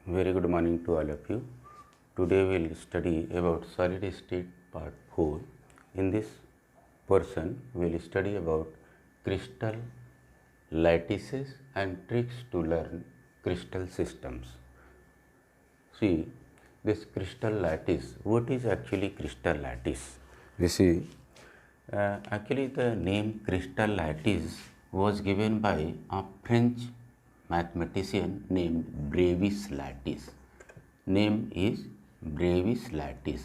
Very good morning to all of you. Today we will study about solid state part 4. In this portion we will study about crystal lattices and tricks to learn crystal systems. See, this crystal lattice, what is actually crystal lattice? We see, actually the name crystal lattice was given by a French mathematician named Brevis Lattice. Name is Brevis Lattice.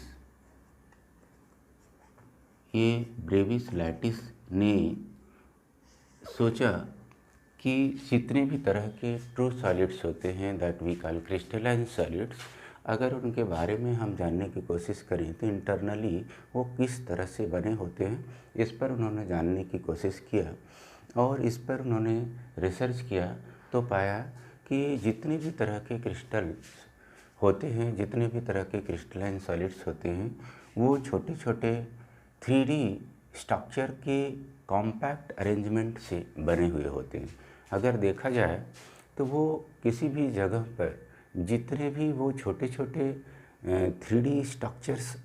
ये Brevis lattice ने सोचा कि जितने भी तरह के true solids होते हैं that we call crystalline solids, अगर उनके बारे में हम जानने की कोशिश करें तो इंटरनली वो किस तरह से बने होते हैं, इस पर उन्होंने जानने की कोशिश किया और इस पर उन्होंने रिसर्च किया तो पाया कि जितने भी तरह के क्रिस्टल्स होते हैं, जितने भी तरह के क्रिस्टलाइन सॉलिड्स होते हैं, वो छोटे छोटे 3D स्ट्रक्चर के कॉम्पैक्ट अरेंजमेंट से बने हुए होते हैं। अगर देखा जाए तो वो किसी भी जगह पर जितने भी वो छोटे छोटे 3D स्ट्रक्चर्स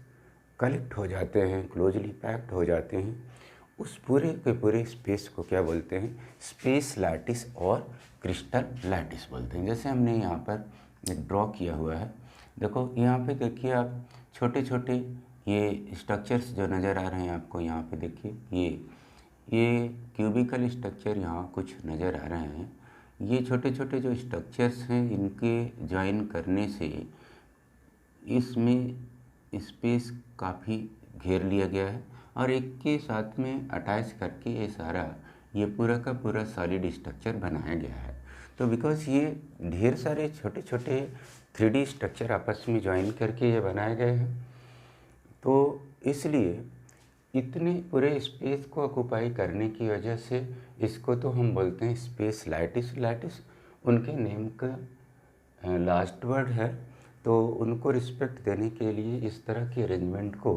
कलेक्ट हो जाते हैं, क्लोजली पैक्ड हो जाते हैं, उस पूरे के पूरे स्पेस को क्या बोलते हैं? स्पेस लैटिस और क्रिस्टल लैटिस बोलते हैं। जैसे हमने यहाँ पर एक ड्रॉ किया हुआ है, देखो यहाँ पे देखिए आप छोटे छोटे ये स्ट्रक्चर्स जो नज़र आ रहे हैं आपको, यहाँ पे देखिए ये क्यूबिकल स्ट्रक्चर यहाँ कुछ नज़र आ रहे हैं। ये छोटे छोटे जो स्ट्रक्चर्स हैं इनके ज्वाइन करने से इसमें स्पेस काफ़ी घेर लिया गया है और एक के साथ में अटैच करके ये पूरा का पूरा सॉलिड स्ट्रक्चर बनाया गया है। तो बिकॉज़ ये ढेर सारे छोटे छोटे 3D स्ट्रक्चर आपस में ज्वाइन करके ये बनाए गए हैं, तो इसलिए इतने पूरे स्पेस को ऑक्यूपाई करने की वजह से इसको तो हम बोलते हैं स्पेस लैटिस। लैटिस उनके नेम का लास्ट वर्ड है, तो उनको रिस्पेक्ट देने के लिए इस तरह के अरेंजमेंट को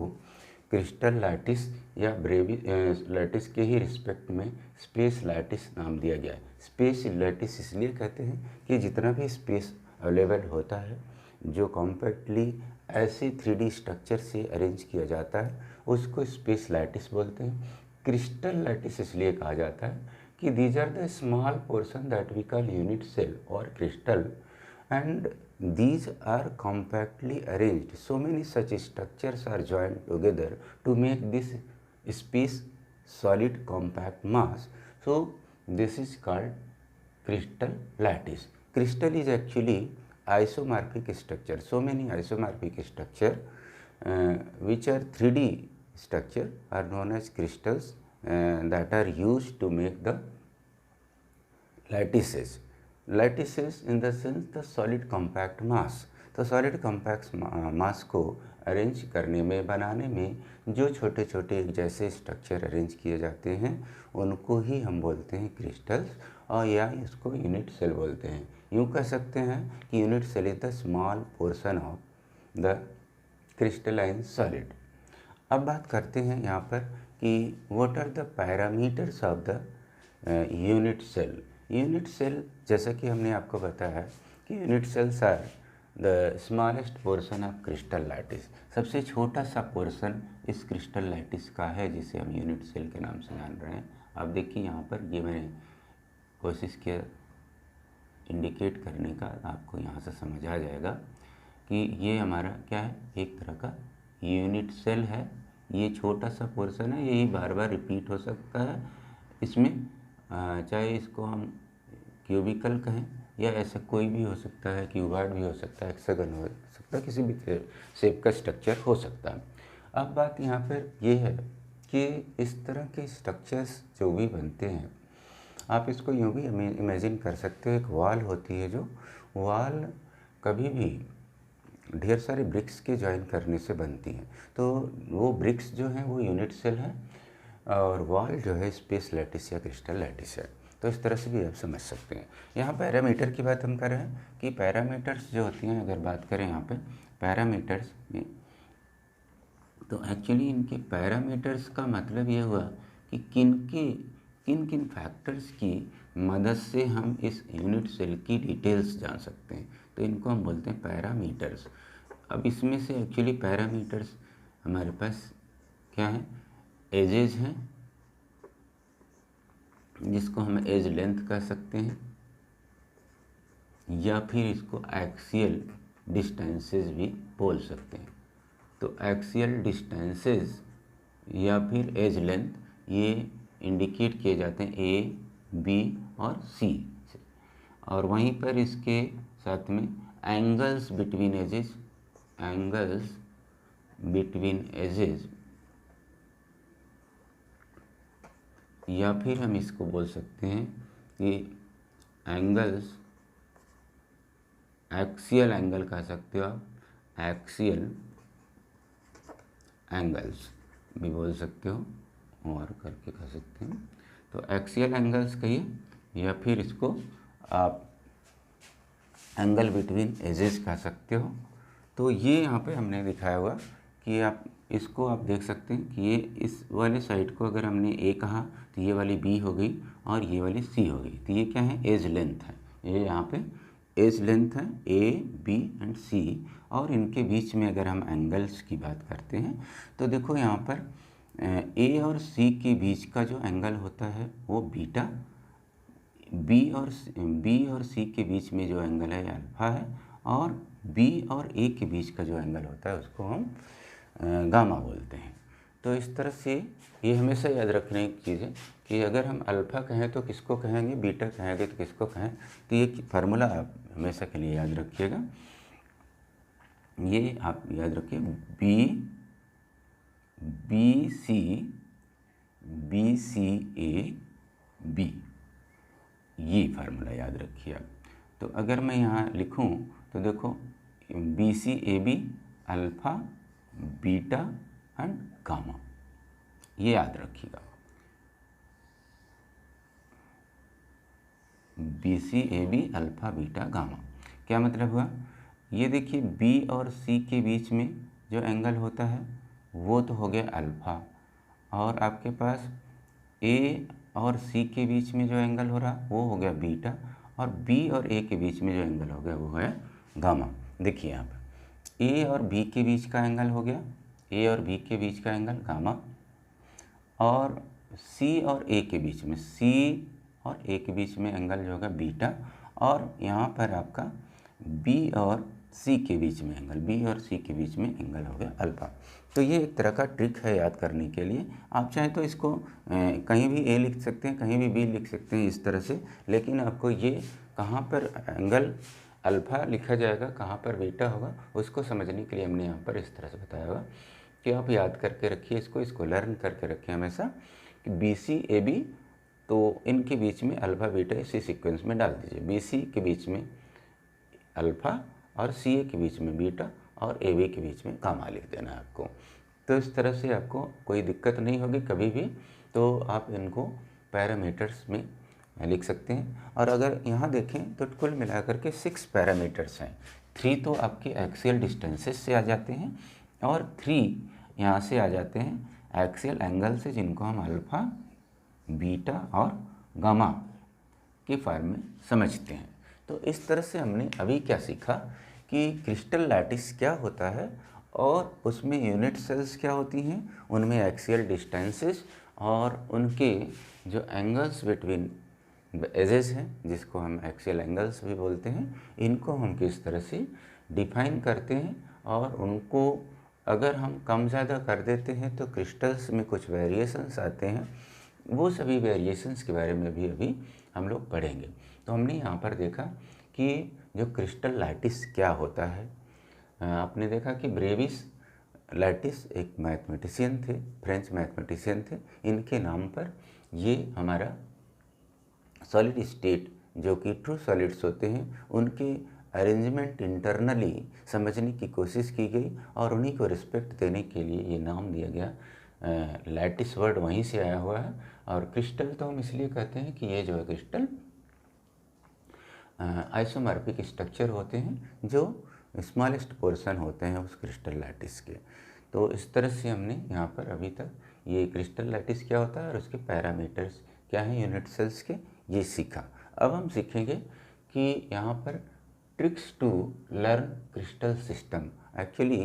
क्रिस्टल लैटिस या ब्रेविस लैटिस के ही रिस्पेक्ट में स्पेस लैटिस नाम दिया गया है। स्पेस लैटिस इसलिए कहते हैं कि जितना भी स्पेस अवेलेबल होता है जो कॉम्पैक्टली ऐसे 3D स्ट्रक्चर से अरेंज किया जाता है उसको स्पेस लैटिस बोलते हैं। क्रिस्टल लैटिस इसलिए कहा जाता है कि these are the small portion that we call unit cell और crystal and these are compactly arranged. So many such structures are joined together to make this space solid compact mass. So this is called crystal lattice. Crystal is actually isomorphic structure. So many isomorphic structure which are 3D structure are known as crystals that are used to make the lattices. Lattices in the sense the solid compact mass. तो solid compact मास को arrange करने में, बनाने में जो छोटे छोटे एक जैसे स्ट्रक्चर अरेंज किए जाते हैं उनको ही हम बोलते हैं क्रिस्टल्स, और या इसको यूनिट सेल बोलते हैं। यूँ कह सकते हैं कि unit cell is the small portion of the crystalline solid. अब बात करते हैं यहाँ पर कि what are the parameters of the unit cell. Unit cell, जैसा कि हमने आपको बताया कि unit cells are the smallest portion of crystal lattice. सबसे छोटा सा पोर्शन इस क्रिस्टल लैटिस का है जिसे हम यूनिट सेल के नाम से जान रहे हैं। अब देखिए यहाँ पर ये मैंने कोशिश किया इंडिकेट करने का, आपको यहाँ से समझ आ जाएगा कि ये हमारा क्या है, एक तरह का यूनिट सेल है। ये छोटा सा पोर्शन है, यही बार बार रिपीट हो सकता है। इसमें चाहे इसको हम क्यूबिकल कहें या ऐसा कोई भी हो सकता है, क्यूबॉइड भी हो सकता है, हेक्सागन हो सकता है, किसी भी शेप का स्ट्रक्चर हो सकता है। अब बात यहाँ पर ये है कि इस तरह के स्ट्रक्चर्स जो भी बनते हैं, आप इसको यूँ भी इमेजिन कर सकते हो, एक वॉल होती है, जो वॉल कभी भी ढेर सारे ब्रिक्स के ज्वाइन करने से बनती हैं, तो वो ब्रिक्स जो हैं वो यूनिट सेल है और वॉल जो है स्पेस लैटिस या क्रिस्टल लैटिस है। तो इस तरह से भी आप समझ सकते हैं। यहाँ पैरामीटर की बात हम कर रहे हैं कि पैरामीटर्स जो होती हैं, अगर बात करें यहाँ पे पैरामीटर्स में, तो एक्चुअली इनके पैरामीटर्स का मतलब ये हुआ कि किन किन फैक्टर्स की मदद से हम इस यूनिट सेल की डिटेल्स जान सकते हैं। तो इनको हम बोलते हैं पैरामीटर्स। अब इसमें से एक्चुअली पैरामीटर्स हमारे पास क्या है, एजेज हैं, जिसको हम एज लेंथ कह सकते हैं, या फिर इसको एक्सियल डिस्टेंसेस भी बोल सकते हैं। तो एक्सियल डिस्टेंसेस या फिर एज लेंथ ये इंडिकेट किए जाते हैं ए, बी और सी से, और वहीं पर इसके साथ में angles between edges, angles between edges, या फिर हम इसको बोल सकते हैं कि एंगल्स, एक्सियल एंगल कह सकते हो आप, एक्सियल एंगल्स भी बोल सकते हो और करके कह सकते हैं। तो एक्सियल एंगल्स कहिए, या फिर इसको आप एंगल बिटवीन एजेस कह सकते हो। तो ये यहाँ पे हमने दिखाया हुआ कि आप इसको आप देख सकते हैं कि ये इस वाले साइड को अगर हमने ए कहा तो ये वाली बी हो गई और ये वाली सी हो गई। तो ये क्या है, एज लेंथ है, ये यहाँ पे एज लेंथ है, ए, बी एंड सी। और इनके बीच में अगर हम एंगल्स की बात करते हैं तो देखो यहाँ पर ए और सी के बीच का जो एंगल होता है वो बीटा, बी और सी के बीच में जो एंगल है अल्फा है, और बी और ए के बीच का जो एंगल होता है उसको हम गामा बोलते हैं। तो इस तरह से ये हमेशा याद रखने की चीज़ है कि अगर हम अल्फ़ा कहें तो किसको कहेंगे, बीटा कहेंगे तो किसको कहें। तो ये फार्मूला आप हमेशा के लिए याद रखिएगा, ये आप याद रखिए, बी सी ए बी, ये फार्मूला याद रखिए आप। तो अगर मैं यहाँ लिखूँ तो देखो B C A B, alpha, beta and gamma, ये याद रखिएगा। B C A B, alpha, beta, gamma, क्या मतलब हुआ, ये देखिए बी और सी के बीच में जो एंगल होता है वो तो हो गया अल्फ़ा, और आपके पास ए और सी के बीच में जो एंगल हो रहा वो हो गया बीटा, और बी और ए के बीच में जो एंगल हो गया वो है गामा। देखिए यहाँ पर ए और बी के बीच का एंगल हो गया, ए और बी के बीच का एंगल गामा, और सी और ए के बीच में, सी और ए के बीच में एंगल जो होगा बीटा, और यहाँ पर आपका बी और सी के बीच में एंगल, बी और सी के बीच में एंगल हो गया अल्फ़ा। तो ये एक तरह का ट्रिक है याद करने के लिए। आप चाहें तो इसको कहीं भी ए लिख सकते हैं, कहीं भी बी लिख सकते हैं इस तरह से, लेकिन आपको ये कहाँ पर एंगल अल्फ़ा लिखा जाएगा, कहाँ पर बीटा होगा, उसको समझने के लिए हमने यहाँ पर इस तरह से बताया हुआ कि आप याद करके रखिए, इसको लर्न करके रखिए हमेशा कि बी सी ए बी, तो इनके बीच में अल्फ़ा बीटा इसी सीक्वेंस में डाल दीजिए। बी सी के बीच में अल्फ़ा और सी ए के बीच में बीटा और ए बी के बीच में गामा लिख देना है आपको। तो इस तरह से आपको कोई दिक्कत नहीं होगी कभी भी, तो आप इनको पैरामीटर्स में लिख सकते हैं। और अगर यहाँ देखें तो कुल मिलाकर के 6 पैरामीटर्स हैं। 3 तो आपके एक्सियल डिस्टेंसेस से आ जाते हैं, और 3 यहाँ से आ जाते हैं एक्सियल एंगल से, जिनको हम अल्फ़ा, बीटा और गामा के फॉर्म में समझते हैं। तो इस तरह से हमने अभी क्या सीखा कि क्रिस्टल लैटिस क्या होता है, और उसमें यूनिट सेल्स क्या होती हैं, उनमें एक्सियल डिस्टेंसेस और उनके जो एंगल्स बिटवीन एजेस हैं, जिसको हम एक्सियल एंगल्स भी बोलते हैं, इनको हम किस तरह से डिफाइन करते हैं, और उनको अगर हम कम ज़्यादा कर देते हैं तो क्रिस्टल्स में कुछ वेरिएशंस आते हैं। वो सभी वेरिएशंस के बारे में भी अभी हम लोग पढ़ेंगे। तो हमने यहाँ पर देखा कि जो क्रिस्टल लैटिस क्या होता है। आपने देखा कि ब्रेविस लैटिस एक मैथमेटिशियन थे, फ्रेंच मैथमेटिशियन थे। इनके नाम पर ये हमारा सॉलिड स्टेट जो कि ट्रू सॉलिड्स होते हैं उनके अरेंजमेंट इंटरनली समझने की कोशिश की गई, और उन्हीं को रिस्पेक्ट देने के लिए ये नाम दिया गया। लैटिस वर्ड वहीं से आया हुआ है। और क्रिस्टल तो हम इसलिए कहते हैं कि ये जो है क्रिस्टल आइसोमॉर्फिक स्ट्रक्चर होते हैं जो स्मॉलेस्ट पोर्शन होते हैं उस क्रिस्टल लैटिस के। तो इस तरह से हमने यहाँ पर अभी तक ये क्रिस्टल लैटिस क्या होता है और उसके पैरामीटर्स क्या हैं यूनिट सेल्स के, ये सीखा। अब हम सीखेंगे कि यहाँ पर tricks to learn crystal system. Actually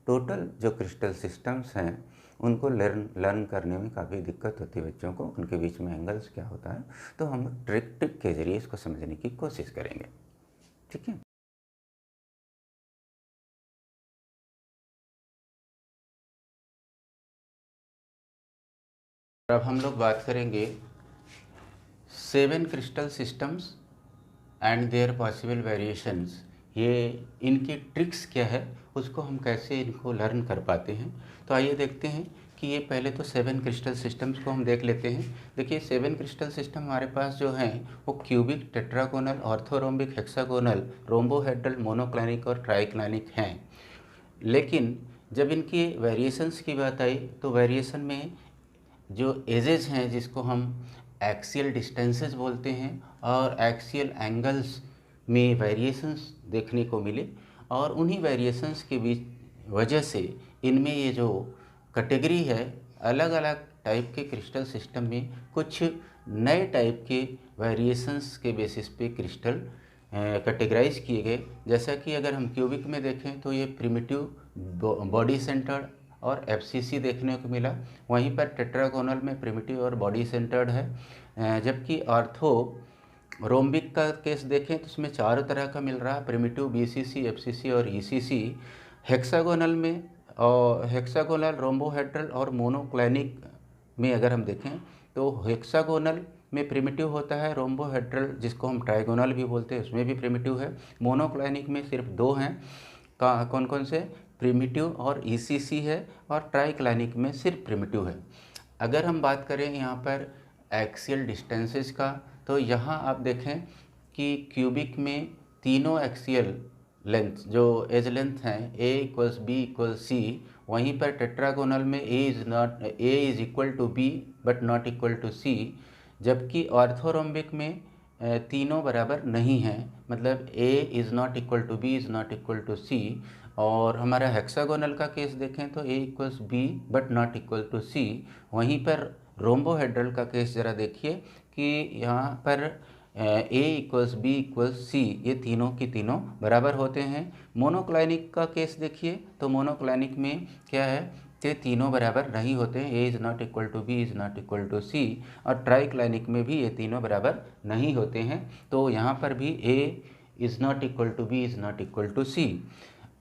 total जो क्रिस्टल सिस्टम्स हैं उनको लर्न करने में काफ़ी दिक्कत होती है बच्चों को, उनके बीच में एंगल्स क्या होता है, तो हम ट्रिक के ज़रिए इसको समझने की कोशिश करेंगे। ठीक है। अब हम लोग बात करेंगे 7 crystal systems and their possible variations. ये इनकी ट्रिक्स क्या है, उसको हम कैसे इनको लर्न कर पाते हैं। तो आइए देखते हैं कि ये पहले तो 7 क्रिस्टल सिस्टम्स को हम देख लेते हैं। देखिए 7 क्रिस्टल सिस्टम हमारे पास जो हैं वो cubic, tetragonal, orthorhombic, hexagonal, rhombohedral, monoclinic और ट्राइक्लिनिक हैं। लेकिन जब इनकी वेरिएशंस की बात आई तो वेरिएशन में जो एजेस हैं जिसको हम एक्सियल डिस्टेंसेस बोलते हैं और एक्सियल एंगल्स में वेरिएशंस देखने को मिले, और उन्हीं वेरिएशंस के बीच वजह से इनमें ये जो कैटेगरी है, अलग अलग टाइप के क्रिस्टल सिस्टम में कुछ नए टाइप के वेरिएशंस के बेसिस पे क्रिस्टल कैटेगराइज किए गए। जैसा कि अगर हम क्यूबिक में देखें तो ये प्रिमिटिव बॉडी सेंटर्ड और एफसीसी देखने को मिला। वहीं पर टेट्रागोनल में प्रिमिटिव और बॉडी सेंटर्ड है। जबकि ऑर्थो रोम्बिक का केस देखें तो उसमें चारों तरह का मिल रहा है, प्रिमिटिव, बीसीसी, एफसीसी और ईसीसी। हेक्सागोनल में और हेक्सागोनल, रोम्बोहेड्रल और मोनोक्लिनिक में अगर हम देखें तो हेक्सागोनल में प्रिमिटिव होता है, रोम्बोहेड्रल जिसको हम ट्राइगोनल भी बोलते हैं उसमें भी प्रिमिटिव है, मोनोक्लिनिक में सिर्फ 2 हैं। कौन कौन से? प्रिमिटिव और ईसीसी है, और ट्राइक्लिनिक में सिर्फ प्रिमिटिव है। अगर हम बात करें यहाँ पर एक्सियल डिस्टेंसेस का, तो यहाँ आप देखें कि क्यूबिक में तीनों एक्सियल लेंथ जो एज लेंथ हैं A equals B equals C, वहीं पर टेट्रागोनल में A is equal to B but not equal to C. जबकि ऑर्थोरोम्बिक में तीनों बराबर नहीं हैं, मतलब A is not equal to B is not equal to C. और हमारा हेक्सागोनल का केस देखें तो A equals B but not equal to C. वहीं पर रोम्बोहेड्रल का केस ज़रा देखिए कि यहाँ पर ए इक्वल्स बी इक्वल्स सी, ये तीनों की तीनों बराबर होते हैं। मोनोक्लिनिक का केस देखिए तो मोनोक्लिनिक में क्या है कि तीनों बराबर नहीं होते हैं, A is not equal to B is not equal to C. और ट्राइक्लिनिक में भी ये तीनों बराबर नहीं होते हैं, तो यहाँ पर भी A is not equal to B is not equal to C.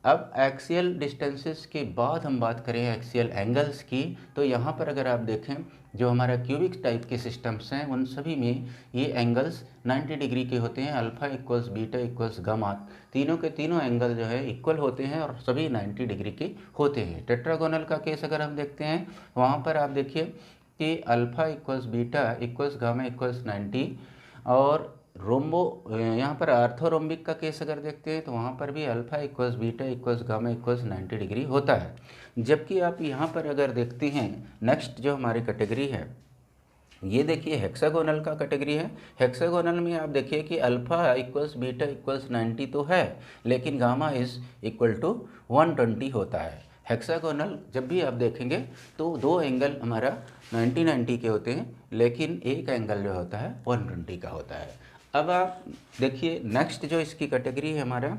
अब एक्सियल डिस्टेंसेस के बाद हम बात करें एक्सियल एंगल्स की, तो यहाँ पर अगर आप देखें जो हमारा क्यूबिक टाइप के सिस्टम्स हैं उन सभी में ये एंगल्स 90 डिग्री के होते हैं। Alpha equals beta equals gamma, तीनों के तीनों एंगल जो है इक्वल होते हैं और सभी 90 डिग्री के होते हैं। टेट्रागोनल का केस अगर हम देखते हैं वहाँ पर आप देखिए कि alpha equals beta equals gamma equals 90, और यहाँ पर आर्थोरोम्बिक का केस अगर देखते हैं तो वहाँ पर भी alpha equals beta equals gamma equals 90 degree होता है। जबकि आप यहाँ पर अगर देखते हैं नेक्स्ट जो हमारी कैटेगरी है, ये देखिए हेक्सागोनल का कैटेगरी है। हेक्सागोनल में आप देखिए कि अल्फ़ा इक्वल्स बीटा इक्वल्स 90 तो है, लेकिन गामा इज़ इक्वल टू 120 होता है। हेक्सागोनल जब भी आप देखेंगे तो 2 एंगल हमारा 90 के होते हैं, लेकिन एक एंगल जो होता है 120 का होता है। अब आप देखिए नेक्स्ट जो इसकी कैटेगरी है हमारा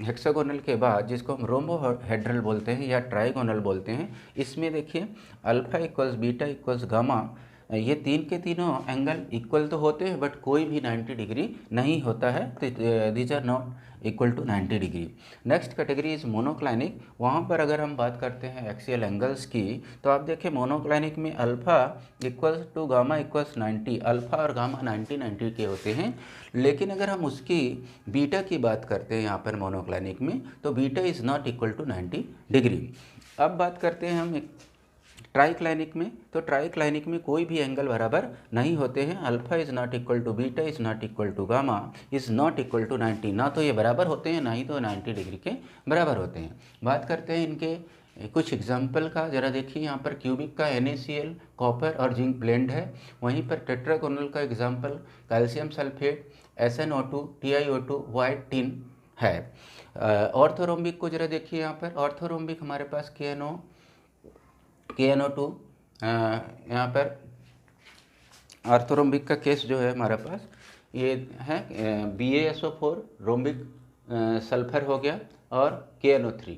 हेक्सागोनल के बाद, जिसको हम रोम्बोहेड्रल बोलते हैं या ट्राइगोनल बोलते हैं, इसमें देखिए alpha equals beta equals gamma, ये तीन के तीनों एंगल इक्वल तो होते हैं बट कोई भी 90 डिग्री नहीं होता है, तो these are not equal to 90 degree. Next category is monoclinic. वहाँ पर अगर हम बात करते हैं एक्सियल एंगल्स की, तो आप देखिए मोनोक्लिनिक में alpha equals to gamma equals 90, alpha और गामा 90 के होते हैं। लेकिन अगर हम उसकी बीटा की बात करते हैं यहाँ पर मोनोक्लिनिक में, तो beta is not equal to 90 degree. अब बात करते हैं हम ट्राइक्लिनिक में, तो ट्राइक्लिनिक में कोई भी एंगल बराबर नहीं होते हैं। Alpha is not equal to beta is not equal to gamma is not equal to 90, ना तो ये बराबर होते हैं ना ही तो 90 डिग्री के बराबर होते हैं। बात करते हैं इनके कुछ एग्जाम्पल का, ज़रा देखिए यहाँ पर क्यूबिक का NaCl कॉपर और जिंक ब्लेंड है। वहीं पर टेट्रागोनल का example calcium sulphate, SnO2, TiO2, white tin है। ऑर्थोरोम्बिक को ज़रा देखिए यहाँ पर, ऑर्थोरोम्बिक हमारे पास KNO2, यहाँ पर ऑर्थोरोम्बिक का केस जो है हमारे पास ये है BaSO4 रोम्बिक सल्फर हो गया और KNO3।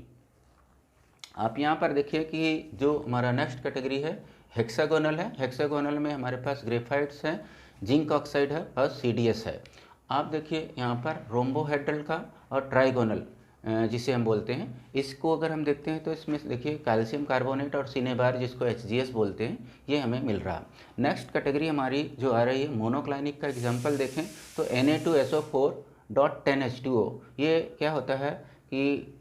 आप यहाँ पर देखिए कि जो हमारा नेक्स्ट कैटेगरी है हेक्सागोनल है। हेक्सागोनल में हमारे पास ग्रेफाइट्स हैं, जिंक ऑक्साइड है और CDS है। आप देखिए यहाँ पर रोम्बोहेड्रल का और ट्राइगोनल जिसे हम बोलते हैं, इसको अगर हम देखते हैं तो इसमें देखिए कैल्शियम कार्बोनेट और सिनेबार जिसको HGS बोलते हैं, ये हमें मिल रहा है। नेक्स्ट कैटेगरी हमारी जो आ रही है मोनोक्लाइनिक का एग्जांपल देखें तो Na2SO4.10H2O। ये क्या होता है कि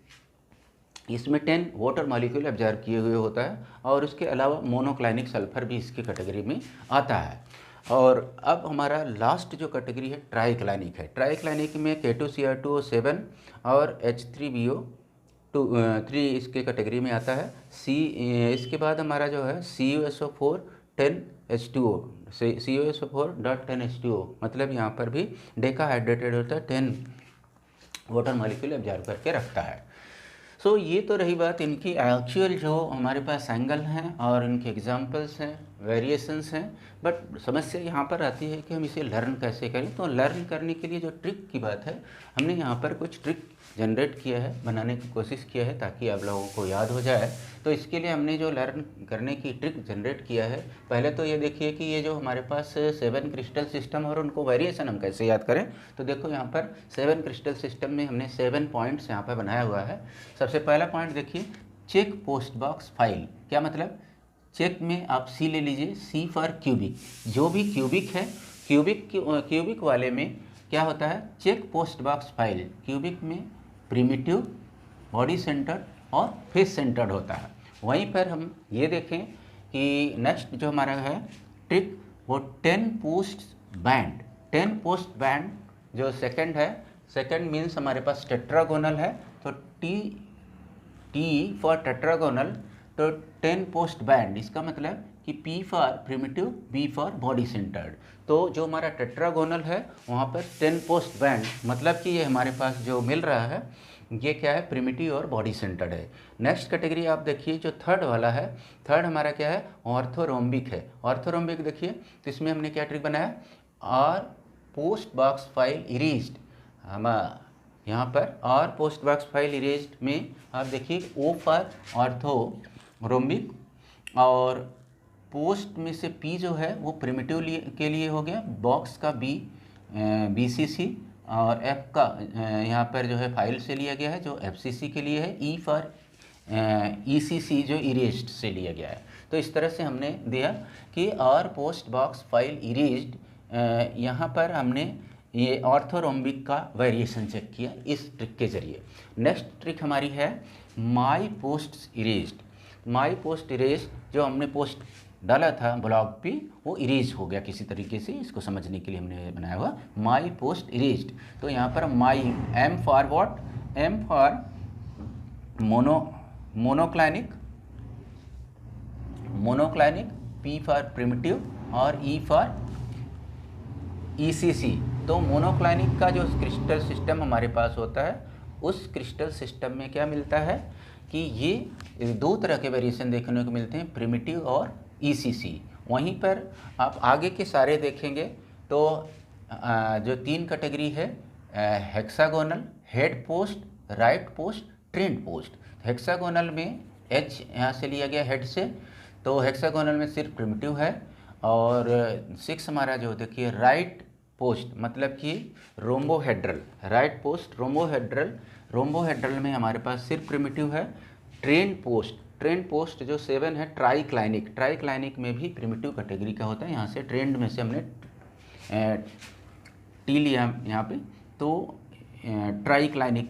इसमें 10 वाटर मॉलिक्यूल एब्जॉर्ब किए हुए होता है और उसके अलावा मोनोक्लाइनिक सल्फर भी इसकी कैटेगरी में आता है। और अब हमारा लास्ट जो कैटेगरी है ट्राइक्लाइनिक है। ट्राइक्लाइनिक में K2Cr2O7 और H3BO3 इसके कैटेगरी में आता है। इसके बाद हमारा जो है CuSO4.10H2O CuSO4.10H2O मतलब यहाँ पर भी डेकाहाइड्रेटेड होता है, 10 वाटर मॉलिक्यूल एब्जॉर्ब करके रखता है। सो ये तो रही बात इनकी एक्चुअल जो हमारे पास एंगल हैं और इनके एग्जांपल्स हैं, वेरिएशंस हैं। बट समस्या यहाँ पर आती है कि हम इसे लर्न कैसे करें। तो लर्न करने के लिए जो ट्रिक की बात है, हमने यहाँ पर कुछ ट्रिक जनरेट किया है, बनाने की कोशिश किया है ताकि आप लोगों को याद हो जाए। तो इसके लिए हमने जो लर्न करने की ट्रिक जनरेट किया है, पहले तो ये देखिए कि ये जो हमारे पास 7 क्रिस्टल सिस्टम और उनको वेरिएशन हम कैसे याद करें। तो देखो यहाँ पर 7 क्रिस्टल सिस्टम में हमने 7 पॉइंट्स यहाँ पर बनाया हुआ है। सबसे पहला पॉइंट देखिए, चेक पोस्ट बॉक्स फाइल। क्या मतलब? चेक में आप C ले लीजिए, C फॉर क्यूबिक। जो भी क्यूबिक है, क्यूबिक वाले में क्या होता है, check post box file. Cubic में प्रिमिटिव, बॉडी सेंटर्ड और फेस सेंटर्ड होता है। वहीं पर हम ये देखें कि नेक्स्ट जो हमारा है ट्रिक, वो 10 पोस्ट बैंड। 10 पोस्ट बैंड जो सेकंड है, सेकंड मीन्स हमारे पास टेट्रागोनल है, तो टी फॉर टेट्रागोनल, तो 10 पोस्ट बैंड। इसका मतलब कि P for primitive, B for body centred. तो जो हमारा टेट्रागोनल है वहाँ पर 10 पोस्ट बैंड, मतलब कि ये हमारे पास जो मिल रहा है ये क्या है, प्रिमिटिव और बॉडी सेंटर्ड है। नेक्स्ट कैटेगरी आप देखिए जो थर्ड वाला है, थर्ड हमारा क्या है, ऑर्थोरोम्बिक है। ऑर्थोरोम्बिक देखिए तो इसमें हमने क्या ट्रिक बनाया, और पोस्ट बॉक्स फाइल इरेज्ड। हम यहाँ पर और पोस्ट बॉक्स फाइल इरेज्ड में आप देखिए O फॉर ऑर्थोरोम्बिक, और पोस्ट में से P जो है वो प्रिमिटिव के लिए हो गया, बॉक्स का B BCC, और F का यहाँ पर जो है फाइल से लिया गया है जो FCC के लिए है, E फॉर ECC जो इरेज्ड से लिया गया है। तो इस तरह से हमने दिया कि और पोस्ट बॉक्स फाइल इरेज्ड, यहाँ पर हमने ये ऑर्थोरोम्बिक का वेरिएशन चेक किया इस ट्रिक के जरिए। नेक्स्ट ट्रिक हमारी है my post erased. My post erased, जो हमने पोस्ट डाला था ब्लॉग पे वो इरेज हो गया किसी तरीके से, इसको समझने के लिए हमने बनाया हुआ माई पोस्ट इरेज्ड। तो यहाँ पर my, M for what, M for monoclinic, P for primitive और E फॉर ECC। तो मोनोक्लाइनिक का जो क्रिस्टल सिस्टम हमारे पास होता है, उस क्रिस्टल सिस्टम में क्या मिलता है कि ये दो तरह के वेरिएशन देखने को मिलते हैं, प्रिमिटिव और ECC। वहीं पर आप आगे के सारे देखेंगे तो जो 3 कैटेगरी है, hexagonal, head post, right post, trend post. Hexagonal में H यहाँ से लिया गया हेड से, तो हेक्सागोनल में सिर्फ प्रिमिटिव है। और 6 हमारा जो देखिए राइट पोस्ट, मतलब कि रोम्बोहेड्रल, राइट पोस्ट रोम्बोहेड्रल में हमारे पास सिर्फ प्रिमिटिव है। ट्रेंड पोस्ट जो 7 है ट्राइक्लाइनिक में भी प्रिमिटिव कैटेगरी का होता है। यहाँ से ट्रेंड में से हमने टी लिया यहाँ पे, तो ट्राइक्लाइनिक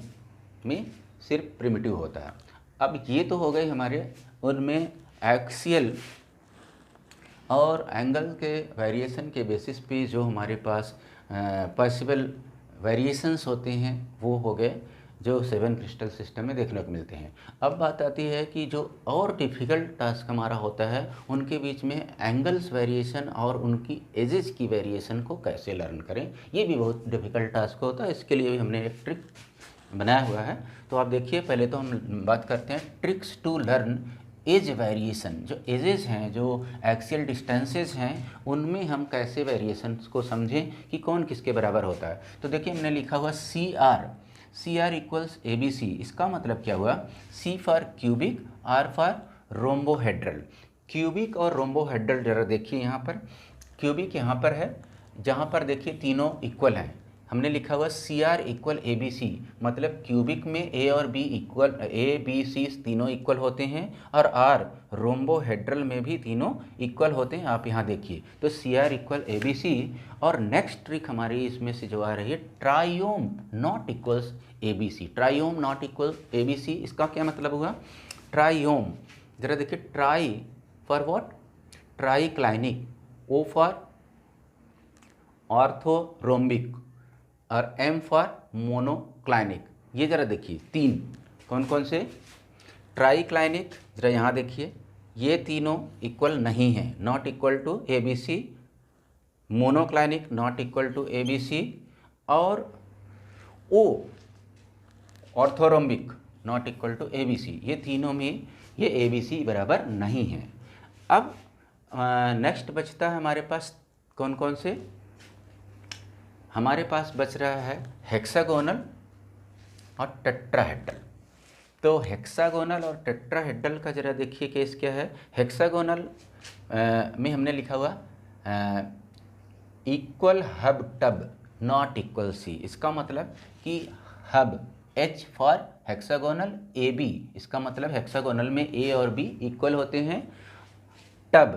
में सिर्फ प्रिमिटिव होता है। अब ये तो हो गए हमारे उनमें एक्सियल और एंगल के वेरिएशन के बेसिस पे जो हमारे पास पॉसिबल वेरिएशंस होते हैं, वो हो गए जो 7 क्रिस्टल सिस्टम में देखने को मिलते हैं। अब बात आती है कि जो और डिफ़िकल्ट टास्क हमारा होता है, उनके बीच में एंगल्स वेरिएशन और उनकी एजेस की वेरिएशन को कैसे लर्न करें, ये भी बहुत डिफ़िकल्ट टास्क होता है। इसके लिए भी हमने एक ट्रिक बनाया हुआ है। तो आप देखिए, पहले तो हम बात करते हैं tricks to learn edge variation. जो एजेस हैं, जो एक्सियल डिस्टेंसेस हैं, उनमें हम कैसे वेरिएशंस को समझें कि कौन किसके बराबर होता है। तो देखिए हमने लिखा हुआ C R equals A B C, इसका मतलब क्या हुआ, C for cubic, R for rhombohedral. Cubic और रोम्बोहेड्रल जरा देखिए यहाँ पर, क्यूबिक यहाँ पर है, जहाँ पर देखिए तीनों इक्वल हैं, हमने लिखा हुआ C are equal A B C, मतलब क्यूबिक में ए और B equal, A B C तीनों इक्वल होते हैं, और आर रोम्बोहेड्रल में भी तीनों इक्वल होते हैं। आप यहाँ देखिए तो C are equal A B C. और नेक्स्ट ट्रिक हमारी इसमें से जो आ रही है, triom not equals A B C. Triom not equal A B C, इसका क्या मतलब हुआ, ट्रायोम, जरा देखिए, tri for what, triclinic, O for orthorhombic, और एम फॉर मोनोक्लाइनिक। ये जरा देखिए तीन कौन कौन से, ट्राई क्लाइनिक, जरा यहाँ देखिए, ये तीनों इक्वल नहीं हैं, not equal to A B C, monoclinic not equal to A B C, और O orthorhombic not equal to A B C, ये तीनों में ये ए बी सी बराबर नहीं है। अब नेक्स्ट बचता है हमारे पास कौन कौन से, हमारे पास बच रहा है हेक्सागोनल और टेट्राहेड्रल। तो हेक्सागोनल और टेट्राहेड्रल का जरा देखिए केस क्या है। हेक्सागोनल में हमने लिखा हुआ equal hub tub not equal C, इसका मतलब कि hub H for hexagonal, A B, इसका मतलब हेक्सागोनल में ए और बी इक्वल होते हैं, टब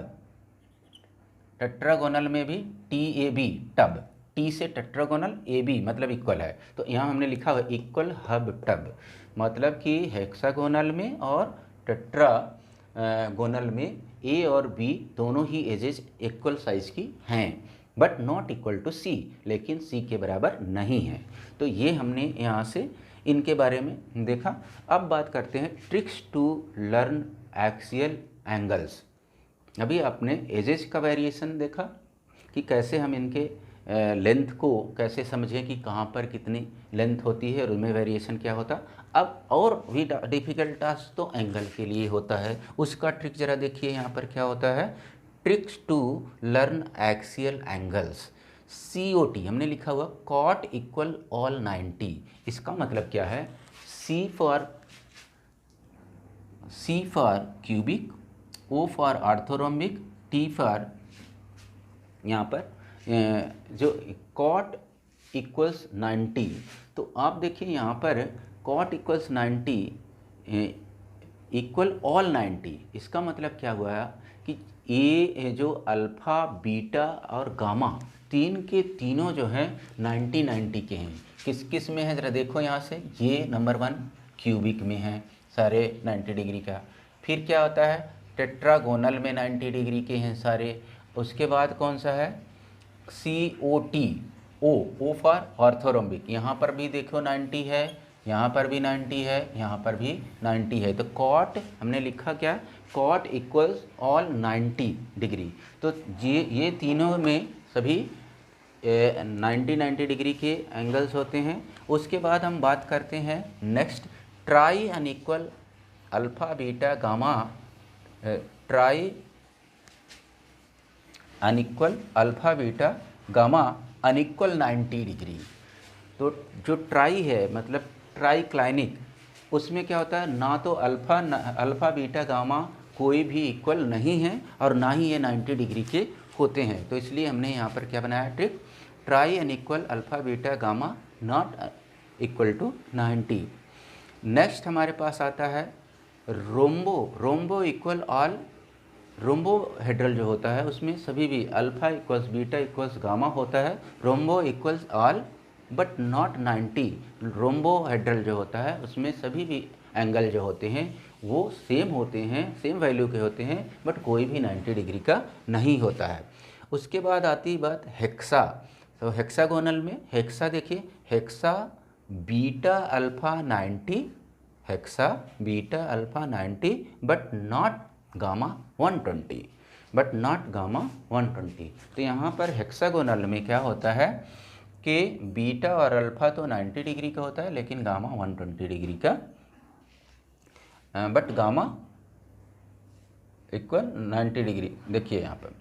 टेट्रागोनल में भी T A B, tub T से टेट्रागोनल, ए बी मतलब इक्वल है। तो यहाँ हमने लिखा हुआ इक्वल हब टब, मतलब कि हेक्सागोनल में और टेट्रागोनल में ए और बी दोनों ही एजेस इक्वल साइज की हैं, बट नॉट इक्वल टू सी, लेकिन सी के बराबर नहीं है। तो ये हमने यहाँ से इनके बारे में देखा। अब बात करते हैं tricks to learn axial angles. अभी आपने एजेस का वेरिएशन देखा कि कैसे हम इनके लेंथ को कैसे समझें कि कहाँ पर कितनी लेंथ होती है और उनमें वेरिएशन क्या होता। अब और भी डिफ़िकल्ट टास्क तो एंगल के लिए होता है, उसका ट्रिक ज़रा देखिए यहाँ पर क्या होता है। Tricks to learn axial angles, COT हमने लिखा हुआ कॉट इक्वल ऑल 90, इसका मतलब क्या है, C for cubic, O for orthorhombic, T for यहाँ पर जो कॉट इक्वल्स 90। तो आप देखिए यहाँ पर कॉट इक्वल्स 90 इक्वल ऑल 90, इसका मतलब क्या हुआ कि ये जो अल्फ़ा बीटा और गामा तीन के तीनों जो हैं 90 के हैं। किस किस में है ज़रा देखो यहाँ से, ये नंबर 1 क्यूबिक में है सारे 90 डिग्री का। फिर क्या होता है, टेट्रागोनल में 90 डिग्री के हैं सारे। उसके बाद कौन सा है, COT, O फॉर ऑर्थोरोम्बिक, यहाँ पर भी देखो 90 है, यहाँ पर भी 90 है, यहाँ पर भी 90 है। तो कॉट हमने लिखा क्या, कॉट इक्वल्स ऑल 90 डिग्री। तो ये तीनों में सभी 90 डिग्री के एंगल्स होते हैं। उसके बाद हम बात करते हैं next, try unequal alpha beta gamma, try unequal alpha beta gamma unequal 90 degree. तो जो ट्राई है मतलब ट्राई क्लाइनिक, उसमें क्या होता है, ना तो अल्फ़ा बीटा गामा कोई भी इक्वल नहीं है और ना ही ये 90 डिग्री के होते हैं। तो इसलिए हमने यहाँ पर क्या बनाया trick, try unequal alpha beta gamma not equal to 90। Next हमारे पास आता है रोम्बो इक्वल ऑल। रोम्बोहेड्रल जो होता है उसमें सभी भी alpha equals beta equals gamma होता है, rhombo equals all but not 90। Rhombohedral जो होता है उसमें सभी भी एंगल जो होते हैं वो सेम होते हैं, सेम वैल्यू के होते हैं, बट कोई भी 90 डिग्री का नहीं होता है। उसके बाद आती बात हेक्सा। तो हेक्सागोनल में हेक्सा देखिए, hexa beta alpha 90, hexa beta alpha 90 but not gamma 120, but not gamma 120। तो यहाँ पर हेक्सागोनल में क्या होता है कि बीटा और अल्फ़ा तो 90 डिग्री का होता है लेकिन गामा 120 डिग्री का, बट गामा इक्वल 90 डिग्री। देखिए यहाँ पर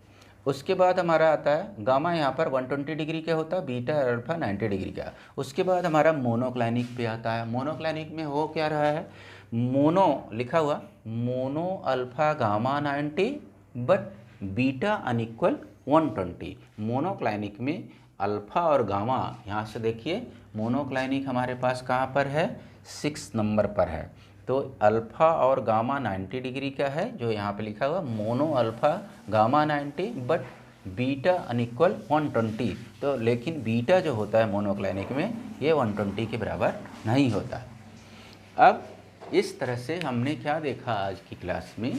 उसके बाद हमारा आता है गामा, यहाँ पर 120 डिग्री का होता है, बीटा अल्फा 90 डिग्री का। उसके बाद हमारा मोनोक्लाइनिक पे आता है। मोनोक्लाइनिक में हो क्या रहा है, मोनो लिखा हुआ, mono alpha gamma 90 but beta unequal 120। मोनोक्लाइनिक में अल्फा और गामा, यहाँ से देखिए मोनोक्लाइनिक हमारे पास कहाँ पर है, 6 नंबर पर है। तो अल्फ़ा और गामा 90 डिग्री का है, जो यहाँ पे लिखा हुआ mono alpha gamma 90 but beta unequal 120। तो लेकिन बीटा जो होता है मोनोक्लाइनिक में ये 120 के बराबर नहीं होता। अब इस तरह से हमने क्या देखा आज की क्लास में,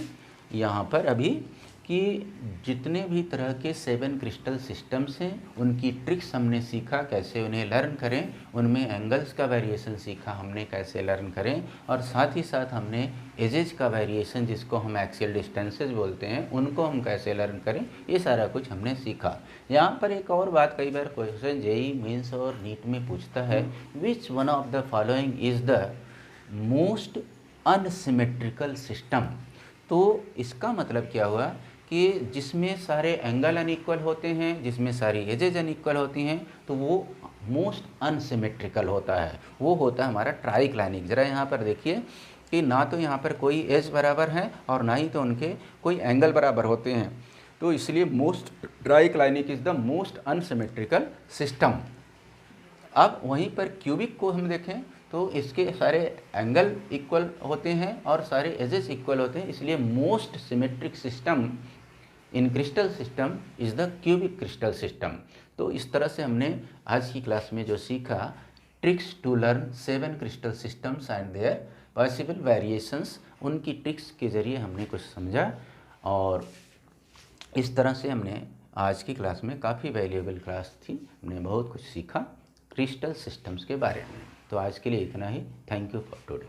यहाँ पर अभी कि जितने भी तरह के 7 क्रिस्टल सिस्टम्स हैं उनकी ट्रिक्स हमने सीखा, कैसे उन्हें लर्न करें, उनमें एंगल्स का वेरिएशन सीखा हमने कैसे लर्न करें, और साथ ही साथ हमने एजेज का वेरिएशन जिसको हम एक्सियल डिस्टेंसेस बोलते हैं उनको हम कैसे लर्न करें, ये सारा कुछ हमने सीखा। यहाँ पर एक और बात, कई बार क्वेश्चन जेईई मेंस और नीट में पूछता है, which one of the following is the most unsymmetrical system. तो इसका मतलब क्या हुआ कि जिसमें सारे एंगल अनइक्वल होते हैं, जिसमें सारी एजेज अनइक्वल होती हैं, तो वो मोस्ट अनसिमेट्रिकल होता है, वो होता है हमारा ट्राइक्लाइनिक। ज़रा यहाँ पर देखिए कि ना तो यहाँ पर कोई एज बराबर है और ना ही तो उनके कोई एंगल बराबर होते हैं, तो इसलिए most triclinic is the most unsymmetrical system. अब वहीं पर क्यूबिक को हम देखें तो इसके सारे एंगल इक्वल होते हैं और सारे एजेस इक्वल होते हैं, इसलिए most symmetric system in crystal system is the cubic crystal system. तो इस तरह से हमने आज की क्लास में जो सीखा, tricks to learn 7 crystal systems and their possible variations, उनकी ट्रिक्स के ज़रिए हमने कुछ समझा, और इस तरह से हमने आज की क्लास में काफ़ी वैल्यूएबल क्लास थी, हमने बहुत कुछ सीखा क्रिस्टल सिस्टम्स के बारे में। तो आज के लिए इतना ही। Thank you for today.